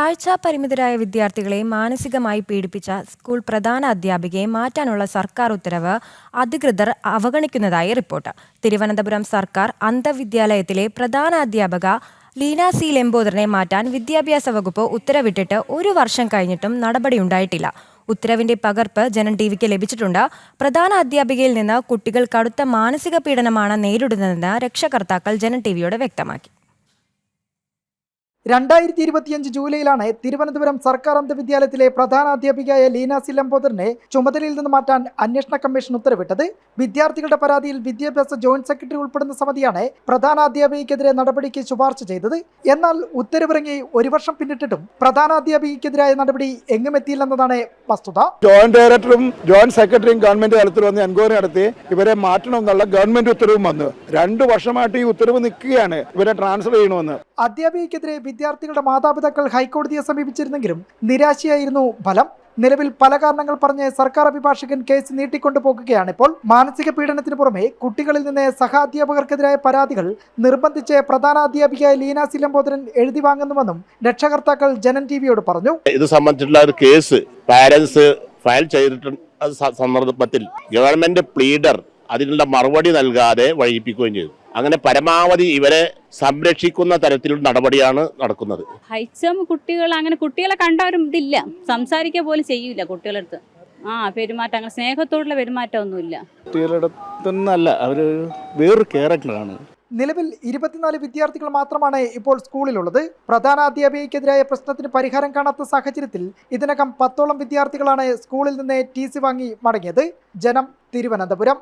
കാഴ്ചാപരിമിതരായ വിദ്യാർത്ഥികളെ മാനസികമായി പീഡിപ്പിച്ച സ്കൂൾ പ്രധാന അധ്യാപികയെ മാറ്റാനുള്ള സർക്കാർ ഉത്തരവ് അധികൃതർ അവഗണിക്കുന്നതായി റിപ്പോർട്ട്. തിരുവനന്തപുരം സർക്കാർ അന്ധവിദ്യാലയത്തിലെ പ്രധാന അധ്യാപക ലീന സി ലംബോദരനെ മാറ്റാൻ വിദ്യാഭ്യാസ വകുപ്പ് ഉത്തരവിട്ടിട്ട് 1 വർഷം കഴിഞ്ഞിട്ടും നടപടിയുണ്ടായിട്ടില്ല. ഉത്തരവിന്റെ പകർപ്പ് ജനം ടിവിക്ക് ലഭിച്ചിട്ടുണ്ട്. പ്രധാന അധ്യാപികയിൽ നിന്ന് കുട്ടികൾ കടുത്ത മാനസിക പീഡനമാണ് നേരിടുന്നതെന്ന് രക്ഷകർത്താക്കൾ ജനം ടിവിയോട് വ്യക്തമാക്കി. 2025 ജൂലൈയിലാണ് തിരുവനന്തപുരം സർക്കാർ അന്ധവിദ്യാലയത്തിലെ പ്രധാനാധ്യാപികയായ ലീന സി ലംബോദരനെ ചുമതലയിൽ നിന്ന് മാറ്റാൻ അന്വേഷണ കമ്മീഷൻ ഉത്തരവിട്ടത്. വിദ്യാർത്ഥികളുടെ പരാതിയിൽ വിദ്യാഭ്യാസ ജോയിന്റ് സെക്രട്ടറി ഉൾപ്പെടുന്ന സമിതിയാണ് പ്രധാനാധ്യാപികയ്ക്കെതിരെ നടപടിക്ക് ശുപാർശ ചെയ്തത്. എന്നാൽ ഉത്തരവിറങ്ങി 1 വർഷം പിന്നിട്ടിട്ടും പ്രധാനാധ്യാപികയ്ക്കെതിരായ നടപടി എങ്ങുമെത്തിയില്ലെന്നതാണ് വസ്തുത. ജോയിന്റ് ഡയറക്ടറും ജോയിന്റ് സെക്രട്ടറിയും ഗവൺമെന്റ് തലത്തിൽ വന്ന് എൻക്വയറി നടത്തി ഇവരെ മാറ്റണമെന്നുള്ള ഗവൺമെന്റ് ഉത്തരവും വന്നു. 2 വർഷമായിട്ട് ഈ ഉത്തരവ് നിൽക്കുകയാണ്, ഇവരെ ട്രാൻസ്ഫർ ചെയ്യണമെന്ന്. അധ്യാപികയ്ക്കെതിരെ വിദ്യാർത്ഥികളുടെ മാതാപിതാക്കൾ ഹൈക്കോടതിയെ സമീപിച്ചിരുന്നെങ്കിലും നിരാശയായിരുന്നു ഫലം. നിലവിൽ പല കാരണങ്ങൾ പറഞ്ഞ് സർക്കാർ അഭിഭാഷകൻ കേസ് നീട്ടിക്കൊണ്ടുപോകുകയാണ്. ഇപ്പോൾ മാനസിക പീഡനത്തിന് പുറമെ കുട്ടികളിൽ നിന്ന് സഹാധ്യാപകർക്കെതിരായ പരാതികൾ നിർബന്ധിച്ച് പ്രധാനാധ്യാപികയായ ലീന സി ലംബോദരൻ എഴുതി വാങ്ങുന്നുവെന്നും രക്ഷകർത്താക്കൾ ജനം ടിവിയോട് പറഞ്ഞു. ഇത് സംബന്ധിച്ചുള്ള ഒരു കേസ് പാരന്റ്സ് ഫയൽ ചെയ്തിട്ടുള്ള സന്ദർഭത്തിൽ ഗവൺമെന്റ് പ്ലീഡർ അതിനുള്ള മറുപടി നൽകാതെ വഴിപ്പിക്കുകയും ചെയ്തു. അങ്ങനെ പരമാവധി ഇവരെ സംരക്ഷിക്കുന്ന തരത്തിലുള്ള നടപടിയാണ് നടക്കുന്നത്. ഹൈസം കുട്ടികൾ അങ്ങനെ കുട്ടികളെ കണ്ടവരും ഇതില്ല, സംസാരിക്കുക പോലും ചെയ്യൂല കുട്ടികളടുത്ത്. പെരുമാറ്റം അങ്ങനെ സ്നേഹത്തോടുള്ള പെരുമാറ്റം ഒന്നുമില്ല. കുട്ടികളുടെ അടുത്തൊന്നല്ല, അവർ വേറൊരു ക്യാരക്ടറാണ്. നിലവിൽ 24 വിദ്യാർത്ഥികൾ മാത്രമാണ് ഇപ്പോൾ സ്കൂളിലുള്ളത്. പ്രധാനാധ്യാപികയ്ക്കെതിരായ പ്രശ്നത്തിന് പരിഹാരം കാണാത്ത സാഹചര്യത്തിൽ ഇതിനകം 10ഓളം വിദ്യാർത്ഥികളാണ് സ്കൂളിൽ നിന്ന് TC വാങ്ങി മടങ്ങിയത്. ജനം, തിരുവനന്തപുരം.